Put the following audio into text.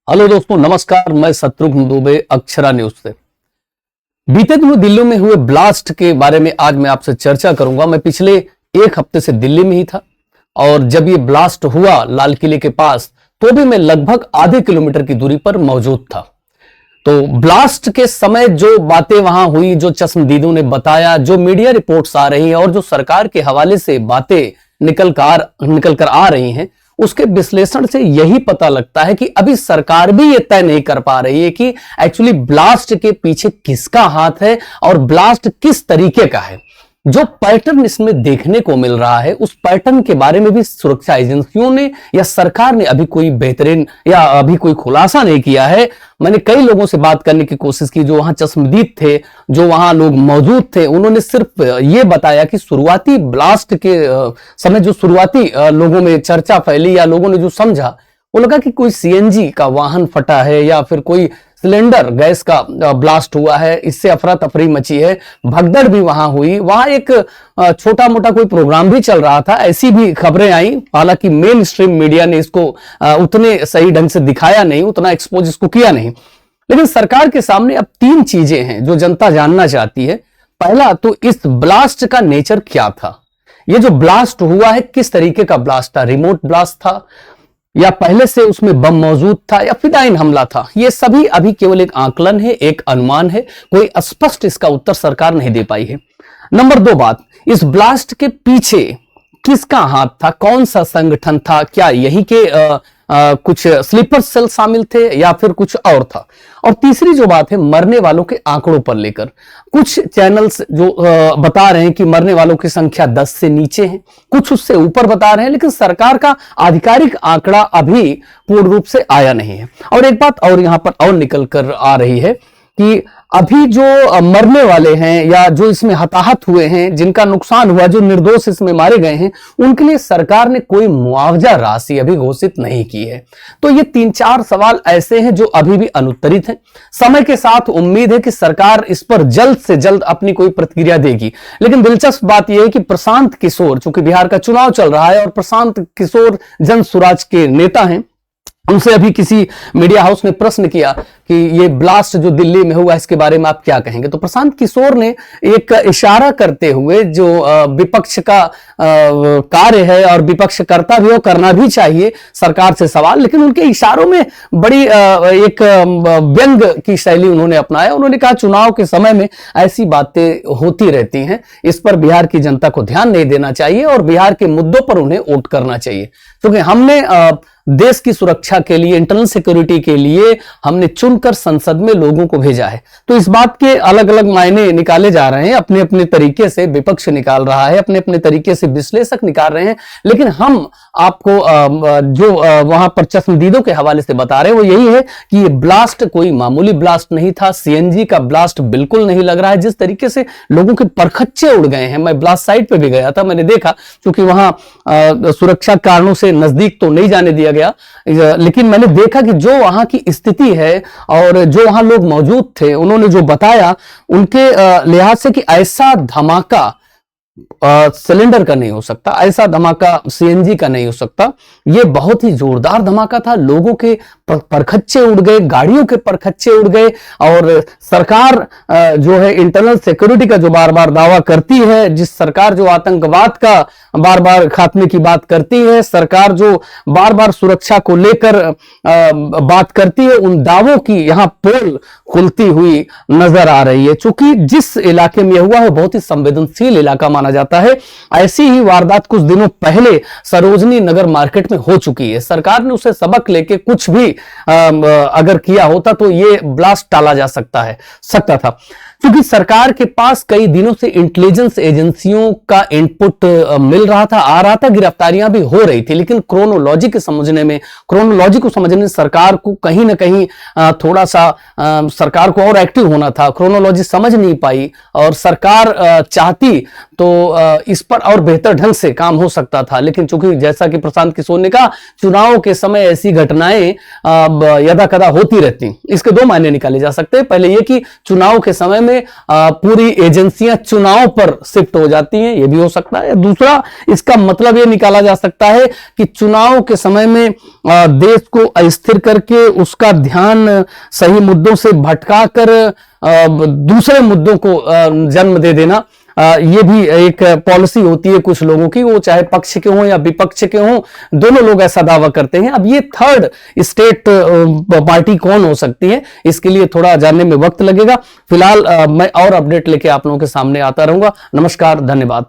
Hello दोस्तों, नमस्कार। मैं शत्रुघ्न दुबे, अक्षरा न्यूज से। बीते दिनों दिल्ली में हुए ब्लास्ट के बारे में आज मैं आपसे चर्चा करूंगा। मैं पिछले एक हफ्ते से दिल्ली में ही था और जब ये ब्लास्ट हुआ लाल किले के पास, तो भी मैं लगभग आधे किलोमीटर की दूरी पर मौजूद था। तो ब्लास्ट के समय जो बातें वहां हुई, जो चश्मदीदों ने बताया, जो मीडिया रिपोर्ट्स आ रही हैं और जो सरकार के हवाले से बातें निकल कर आ रही हैं, उसके विश्लेषण से यही पता लगता है कि अभी सरकार भी ये तय नहीं कर पा रही है कि एक्चुअली ब्लास्ट के पीछे किसका हाथ है और ब्लास्ट किस तरीके का है। जो पैटर्न इसमें देखने को मिल रहा है, उस पैटर्न के बारे में भी सुरक्षा एजेंसियों ने या सरकार ने अभी कोई बेहतरीन या अभी कोई खुलासा नहीं किया है। मैंने कई लोगों से बात करने की कोशिश की जो वहां चश्मदीद थे, जो वहां लोग मौजूद थे। उन्होंने सिर्फ ये बताया कि शुरुआती ब्लास्ट के समय जो शुरुआती लोगों में चर्चा फैली या लोगों ने जो समझा, वो लगा कि कोई सीएनजी का वाहन फटा है या फिर कोई सिलेंडर गैस का ब्लास्ट हुआ है। इससे अफरा तफरी मची है, भगदड़ भी वहां हुई। वहां एक छोटा मोटा कोई प्रोग्राम भी चल रहा था, ऐसी भी खबरें आई। हालांकि मेन स्ट्रीम मीडिया ने इसको उतने सही ढंग से दिखाया नहीं, उतना एक्सपोज इसको किया नहीं। लेकिन सरकार के सामने अब तीन चीजें हैं जो जनता जानना चाहती है। पहला तो इस ब्लास्ट का नेचर क्या था, ये जो ब्लास्ट हुआ है किस तरीके का ब्लास्ट था, रिमोट ब्लास्ट था या पहले से उसमें बम मौजूद था या फिदाइन हमला था। ये सभी अभी केवल एक आकलन है, एक अनुमान है, कोई स्पष्ट इसका उत्तर सरकार नहीं दे पाई है। नंबर दो बात, इस ब्लास्ट के पीछे किसका हाथ था, कौन सा संगठन था, क्या यही के कुछ स्लीपर सेल शामिल थे या फिर कुछ और था। और तीसरी जो बात है, मरने वालों के आंकड़ों पर लेकर कुछ चैनल्स जो बता रहे हैं कि मरने वालों की संख्या 10 से नीचे है, कुछ उससे ऊपर बता रहे हैं, लेकिन सरकार का आधिकारिक आंकड़ा अभी पूर्ण रूप से आया नहीं है। और एक बात और यहां पर और निकल कर आ रही है कि अभी जो मरने वाले हैं या जो इसमें हताहत हुए हैं, जिनका नुकसान हुआ, जो निर्दोष इसमें मारे गए हैं, उनके लिए सरकार ने कोई मुआवजा राशि अभी घोषित नहीं की है। तो ये तीन चार सवाल ऐसे हैं जो अभी भी अनुत्तरित हैं। समय के साथ उम्मीद है कि सरकार इस पर जल्द से जल्द अपनी कोई प्रतिक्रिया देगी। लेकिन दिलचस्प बात यह है कि प्रशांत किशोर, चूंकि बिहार का चुनाव चल रहा है और प्रशांत किशोर जन स्वराज के नेता हैं, उनसे अभी किसी मीडिया हाउस ने प्रश्न किया कि ये ब्लास्ट जो दिल्ली में हुआ इसके बारे में आप क्या कहेंगे। तो प्रशांत किशोर ने एक इशारा करते हुए, जो विपक्ष का कार्य है और विपक्ष करता भी हो, करना भी चाहिए सरकार से सवाल, लेकिन उनके इशारों में बड़ी एक व्यंग की शैली उन्होंने अपनाया। उन्होंने कहा चुनाव के समय में ऐसी बातें होती रहती हैं, इस पर बिहार की जनता को ध्यान नहीं देना चाहिए और बिहार के मुद्दों पर उन्हें वोट करना चाहिए। क्योंकि हमने देश की सुरक्षा के लिए, इंटरनल सिक्योरिटी के लिए हमने चुनकर संसद में लोगों को भेजा है। तो इस बात के अलग अलग मायने निकाले जा रहे हैं, अपने अपने तरीके से विपक्ष निकाल रहा है, अपने अपने तरीके से विश्लेषक निकाल रहे हैं। लेकिन हम आपको जो वहां पर चश्मदीदों के हवाले से बता रहे हैं वो यही है कि ये ब्लास्ट कोई मामूली ब्लास्ट नहीं था। सीएनजी का ब्लास्ट बिल्कुल नहीं लग रहा है। जिस तरीके से लोगों के परखच्चे उड़ गए हैं, मैं ब्लास्ट साइट पे भी गया था, मैंने देखा, क्योंकि वहां सुरक्षा कारणों से नजदीक तो नहीं जाने दिया गया, लेकिन मैंने देखा कि जो वहां की स्थिति है और जो वहां लोग मौजूद थे, उन्होंने जो बताया उनके लिहाज से कि ऐसा धमाका सिलेंडर का नहीं हो सकता, ऐसा धमाका सीएनजी का नहीं हो सकता। यह बहुत ही जोरदार धमाका था। लोगों के परखच्चे उड़ गए, गाड़ियों के परखच्चे उड़ गए। और सरकार जो है इंटरनल सिक्योरिटी का जो बार बार दावा करती है, जिस सरकार जो आतंकवाद का बार बार खात्मे की बात करती है, सरकार जो बार बार सुरक्षा को लेकर बात करती है, उन दावों की यहां पोल खुलती हुई नजर आ रही है। चूंकि जिस इलाके में हुआ है बहुत ही संवेदनशील इलाका माना जाता है। ऐसी ही वारदात कुछ दिनों पहले सरोजनी नगर मार्केट में हो चुकी है। सरकार ने उसे सबक लेके कुछ भी अगर किया होता तो ये ब्लास्ट टाला जा सकता था। क्योंकि सरकार के पास कई दिनों से इंटेलिजेंस एजेंसियों का इनपुट मिल रहा था, आ रहा था, गिरफ्तारियां भी हो रही थी, लेकिन क्रोनोलॉजी को समझने में सरकार को कहीं ना कहीं थोड़ा सा सरकार को और एक्टिव होना था। क्रोनोलॉजी समझ नहीं पाई और सरकार चाहती तो इस पर और बेहतर ढंग से काम हो सकता था। लेकिन चूंकि जैसा कि प्रशांत किशोर ने कहा, चुनाव के समय ऐसी घटनाएं यदा कदा होती रहती। इसके दो मायने निकाले जा सकते हैं। पहले ये कि चुनाव के समय में पूरी एजेंसियां चुनाव पर शिफ्ट हो जाती हैं, यह भी हो सकता है। दूसरा इसका मतलब यह निकाला जा सकता है कि चुनाव के समय में देश को अस्थिर करके उसका ध्यान सही मुद्दों से भटकाकर दूसरे मुद्दों को जन्म दे देना, ये भी एक पॉलिसी होती है कुछ लोगों की, वो चाहे पक्ष के हों या विपक्ष के हों, दोनों लोग ऐसा दावा करते हैं। अब ये थर्ड स्टेट पार्टी कौन हो सकती है, इसके लिए थोड़ा जानने में वक्त लगेगा। फिलहाल मैं और अपडेट लेके आप लोगों के सामने आता रहूंगा। नमस्कार, धन्यवाद।